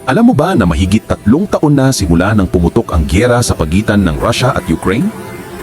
Alam mo ba na mahigit 3 taon na simula nang pumutok ang gyera sa pagitan ng Russia at Ukraine?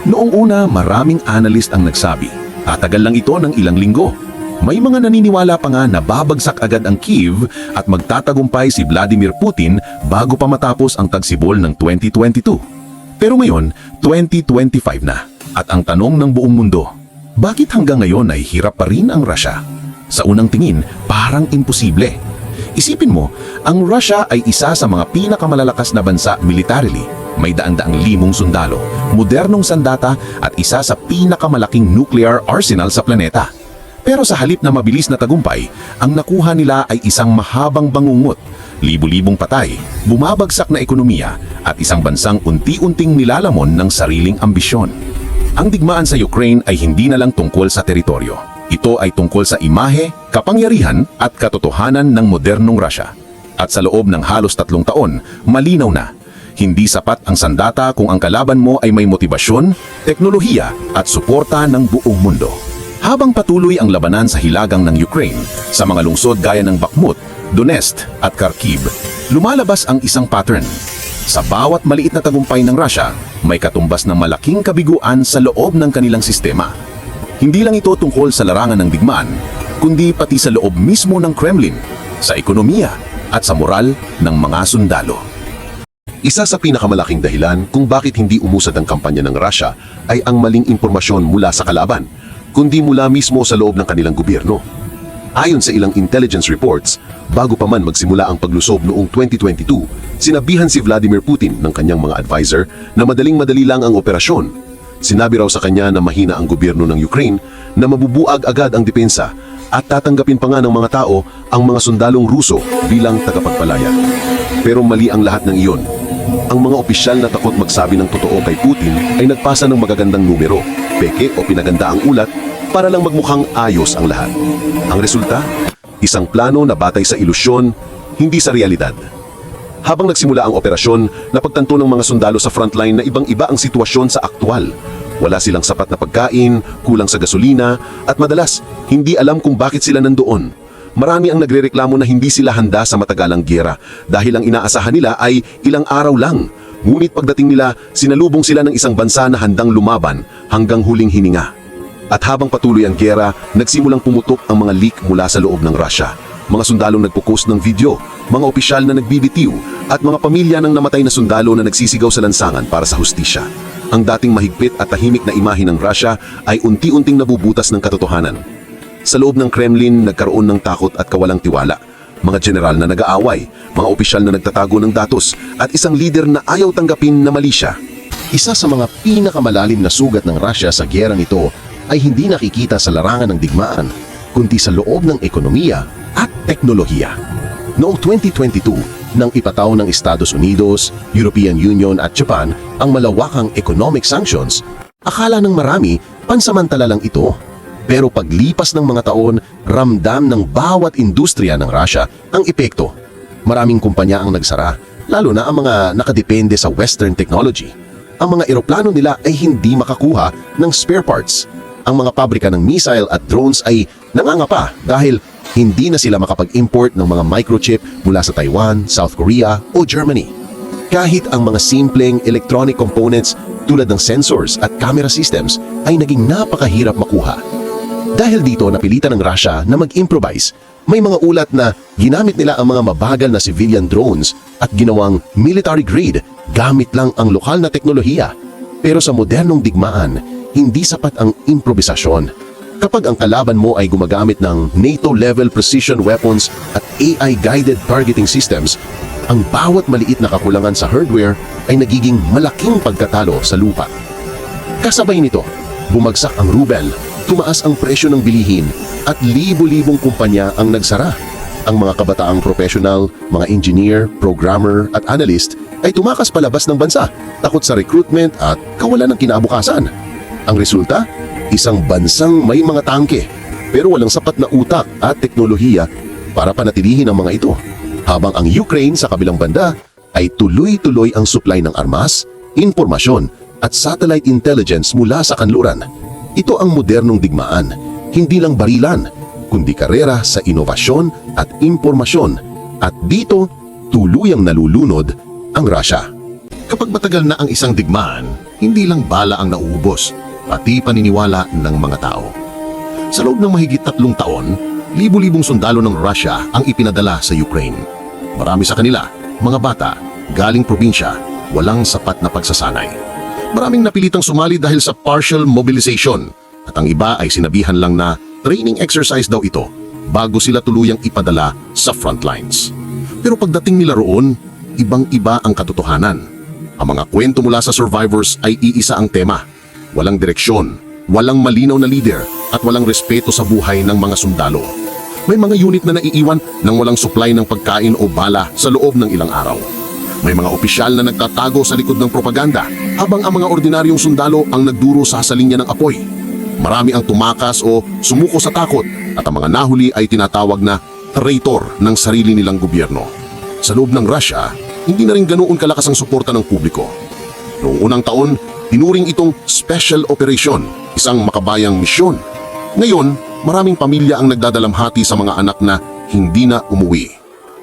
Noong una, maraming analyst ang nagsabi, tatagal lang ito ng ilang linggo. May mga naniniwala pa nga na babagsak agad ang Kyiv at magtatagumpay si Vladimir Putin bago pa matapos ang tagsibol ng 2022. Pero ngayon, 2025 na. At ang tanong ng buong mundo, bakit hanggang ngayon ay hirap pa rin ang Russia? Sa unang tingin, parang imposible. Isipin mo, ang Russia ay isa sa mga pinakamalalakas na bansa militarily. May daan-daang limong sundalo, modernong sandata at isa sa pinakamalaking nuclear arsenal sa planeta. Pero sa halip na mabilis na tagumpay, ang nakuha nila ay isang mahabang bangungot, libu-libong patay, bumabagsak na ekonomiya at isang bansang unti-unting nilalamon ng sariling ambisyon. Ang digmaan sa Ukraine ay hindi na lang tungkol sa teritoryo. Ito ay tungkol sa imahe, kapangyarihan at katotohanan ng modernong Russia. At sa loob ng halos 3 taon, malinaw na, hindi sapat ang sandata kung ang kalaban mo ay may motibasyon, teknolohiya at suporta ng buong mundo. Habang patuloy ang labanan sa hilagang ng Ukraine, sa mga lungsod gaya ng Bakhmut, Donetsk at Kharkiv, lumalabas ang isang pattern. Sa bawat maliit na tagumpay ng Russia, may katumbas na malaking kabiguan sa loob ng kanilang sistema. Hindi lang ito tungkol sa larangan ng digmaan, kundi pati sa loob mismo ng Kremlin, sa ekonomiya at sa moral ng mga sundalo. Isa sa pinakamalaking dahilan kung bakit hindi umusad ang kampanya ng Russia ay ang maling impormasyon mula sa kalaban, kundi mula mismo sa loob ng kanilang gobyerno. Ayon sa ilang intelligence reports, bago pa man magsimula ang paglusob noong 2022, sinabihan si Vladimir Putin ng kanyang mga advisor na madaling-madali lang ang operasyon. Sinabi raw sa kanya na mahina ang gobyerno ng Ukraine, na mabubuag agad ang depensa at tatanggapin pa nga ng mga tao ang mga sundalong Ruso bilang tagapagpalaya. Pero mali ang lahat ng iyon. Ang mga opisyal na takot magsabi ng totoo kay Putin ay nagpasa ng magagandang numero, peke o pinaganda ang ulat para lang magmukhang ayos ang lahat. Ang resulta, isang plano na batay sa ilusyon, hindi sa realidad. Habang nagsimula ang operasyon, napagtanto ng mga sundalo sa frontline na ibang-iba ang sitwasyon sa aktwal. Wala silang sapat na pagkain, kulang sa gasolina, at madalas, hindi alam kung bakit sila nandoon. Marami ang nagrereklamo na hindi sila handa sa matagalang gyera dahil ang inaasahan nila ay ilang araw lang. Ngunit pagdating nila, sinalubong sila ng isang bansa na handang lumaban hanggang huling hininga. At habang patuloy ang gyera, nagsimulang pumutok ang mga leak mula sa loob ng Russia. Mga sundalong nagpo-post ng video, mga opisyal na nagbibitiw, at mga pamilya ng namatay na sundalo na nagsisigaw sa lansangan para sa hustisya. Ang dating mahigpit at tahimik na imahe ng Russia ay unti-unting nabubutas ng katotohanan. Sa loob ng Kremlin, nagkaroon ng takot at kawalang tiwala. Mga general na nag-aaway, mga opisyal na nagtatago ng datos, at isang lider na ayaw tanggapin na mali siya. Isa sa mga pinakamalalim na sugat ng Russia sa gyerang ito ay hindi nakikita sa larangan ng digmaan, kundi sa loob ng ekonomiya at teknolohiya. Noong 2022, nang ipataw ng Estados Unidos, European Union at Japan ang malawakang economic sanctions, akala ng marami pansamantala lang ito. Pero paglipas ng mga taon, ramdam ng bawat industriya ng Russia ang epekto. Maraming kumpanya ang nagsara, lalo na ang mga nakadepende sa Western technology. Ang mga eroplano nila ay hindi makakuha ng spare parts. Ang mga pabrika ng missile at drones ay nangangapa dahil hindi na sila makapag-import ng mga microchip mula sa Taiwan, South Korea o Germany. Kahit ang mga simpleng electronic components tulad ng sensors at camera systems ay naging napakahirap makuha. Dahil dito napilitan ng Russia na mag-improvise. May mga ulat na ginamit nila ang mga mabagal na civilian drones at ginawang military grade gamit lang ang lokal na teknolohiya. Pero sa modernong digmaan, hindi sapat ang improvisasyon. Kapag ang kalaban mo ay gumagamit ng NATO-level precision weapons at AI-guided targeting systems, ang bawat maliit na kakulangan sa hardware ay nagiging malaking pagkatalo sa lupa. Kasabay nito, bumagsak ang ruble, tumaas ang presyo ng bilihin at libo-libong kumpanya ang nagsara. Ang mga kabataang professional, mga engineer, programmer at analyst ay tumakas palabas ng bansa, takot sa recruitment at kawalan ng kinabukasan. Ang resulta, isang bansang may mga tangke pero walang sapat na utak at teknolohiya para panatilihin ang mga ito. Habang ang Ukraine sa kabilang banda ay tuloy-tuloy ang supply ng armas, impormasyon at satellite intelligence mula sa kanluran. Ito ang modernong digmaan, hindi lang barilan, kundi karera sa inovasyon at impormasyon. At dito, tuluyang nalulunod ang Russia. Kapag matagal na ang isang digmaan, hindi lang bala ang nauubos, pati paniniwala ng mga tao. Sa loob ng mahigit 3 taon, libu-libong sundalo ng Russia ang ipinadala sa Ukraine. Marami sa kanila, mga bata, galing probinsya, walang sapat na pagsasanay. Maraming napilitang sumali dahil sa partial mobilization at ang iba ay sinabihan lang na training exercise daw ito bago sila tuluyang ipadala sa front lines. Pero pagdating nila roon, ibang-iba ang katotohanan. Ang mga kwento mula sa survivors ay iisa ang tema. Walang direksyon, walang malinaw na leader at walang respeto sa buhay ng mga sundalo. May mga unit na naiiwan nang walang supply ng pagkain o bala sa loob ng ilang araw. May mga opisyal na nagtatago sa likod ng propaganda habang ang mga ordinaryong sundalo ang nagduro sa linya ng apoy. Marami ang tumakas o sumuko sa takot at ang mga nahuli ay tinatawag na traitor ng sarili nilang gobyerno. Sa loob ng Russia, hindi na rin ganoon kalakas ang suporta ng publiko. Noong unang taon, tinuring itong special operation, isang makabayang misyon. Ngayon, maraming pamilya ang nagdadalamhati sa mga anak na hindi na umuwi.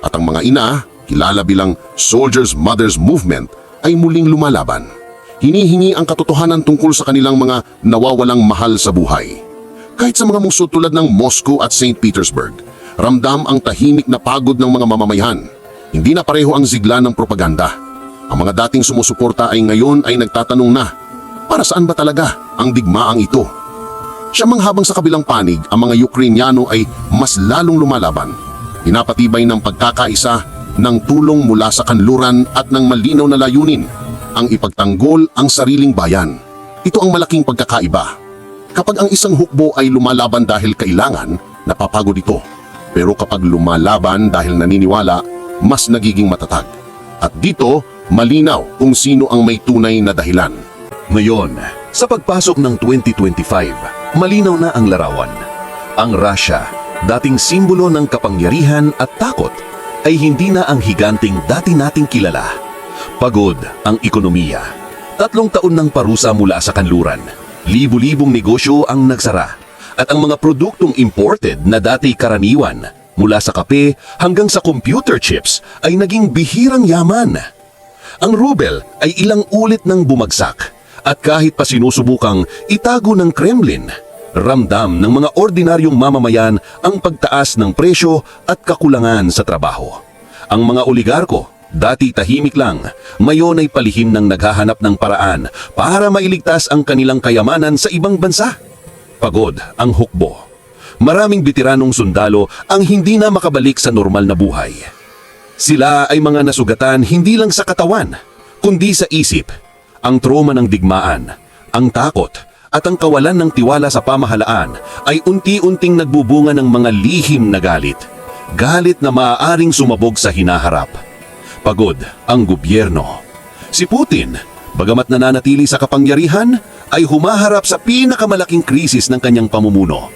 At ang mga ina, kilala bilang Soldiers' Mothers Movement, ay muling lumalaban. Hinihingi ang katotohanan tungkol sa kanilang mga nawawalang mahal sa buhay. Kahit sa mga muso tulad ng Moscow at St. Petersburg, ramdam ang tahimik na pagod ng mga mamamayan. Hindi na pareho ang sigla ng propaganda. Ang mga dating sumusuporta ay ngayon ay nagtatanong na, para saan ba talaga ang digmaang ito? Siyamang habang sa kabilang panig, ang mga Ukrainyano ay mas lalong lumalaban. Pinapatibay ng pagkakaisa ng tulong mula sa kanluran at ng malinaw na layunin, ang ipagtanggol ang sariling bayan. Ito ang malaking pagkakaiba. Kapag ang isang hukbo ay lumalaban dahil kailangan, napapagod ito. Pero kapag lumalaban dahil naniniwala, mas nagiging matatag. At dito, malinaw kung sino ang may tunay na dahilan. Ngayon, sa pagpasok ng 2025, malinaw na ang larawan. Ang Russia, dating simbolo ng kapangyarihan at takot, ay hindi na ang higanting dati nating kilala. Pagod ang ekonomiya. 3 taon ng parusa mula sa kanluran. Libu-libong negosyo ang nagsara. At ang mga produktong imported na dati karaniwan, mula sa kape hanggang sa computer chips, ay naging bihirang yaman. Ang ruble ay ilang ulit nang bumagsak at kahit pa sinusubukang itago ng Kremlin, ramdam ng mga ordinaryong mamamayan ang pagtaas ng presyo at kakulangan sa trabaho. Ang mga oligarko, dati tahimik lang, ngayon ay palihim ng naghahanap ng paraan para mailigtas ang kanilang kayamanan sa ibang bansa. Pagod ang hukbo. Maraming bitiranong sundalo ang hindi na makabalik sa normal na buhay. Sila ay mga nasugatan hindi lang sa katawan, kundi sa isip. Ang trauma ng digmaan, ang takot, at ang kawalan ng tiwala sa pamahalaan ay unti-unting nagbubunga ng mga lihim na galit. Galit na maaaring sumabog sa hinaharap. Pagod ang gobyerno. Si Putin, bagamat nananatili sa kapangyarihan, ay humaharap sa pinakamalaking krisis ng kanyang pamumuno.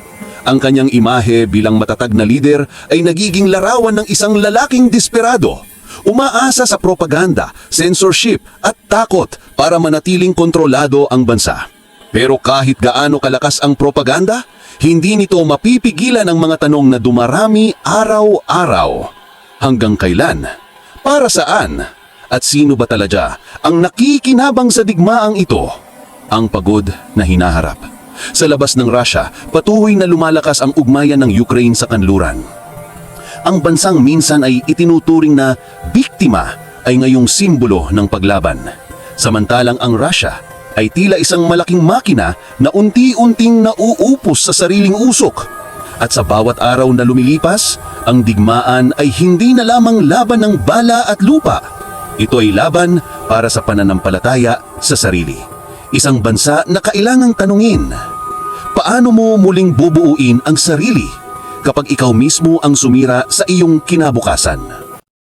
Ang kanyang imahe bilang matatag na lider ay nagiging larawan ng isang lalaking desperado. Umaasa sa propaganda, censorship at takot para manatiling kontrolado ang bansa. Pero kahit gaano kalakas ang propaganda, hindi nito mapipigilan ang mga tanong na dumarami araw-araw. Hanggang kailan? Para saan? At sino ba talaga ang nakikinabang sa digmaang ito? Ang pagod na hinaharap. Sa labas ng Russia, patuloy na lumalakas ang ugnayan ng Ukraine sa kanluran. Ang bansang minsan ay itinuturing na biktima ay ngayong simbolo ng paglaban. Samantalang ang Russia ay tila isang malaking makina na unti-unting nauupos sa sariling usok. At sa bawat araw na lumilipas, ang digmaan ay hindi na lamang laban ng bala at lupa. Ito ay laban para sa pananampalataya sa sarili. Isang bansa na kailangang tanungin, paano mo muling bubuuin ang sarili kapag ikaw mismo ang sumira sa iyong kinabukasan?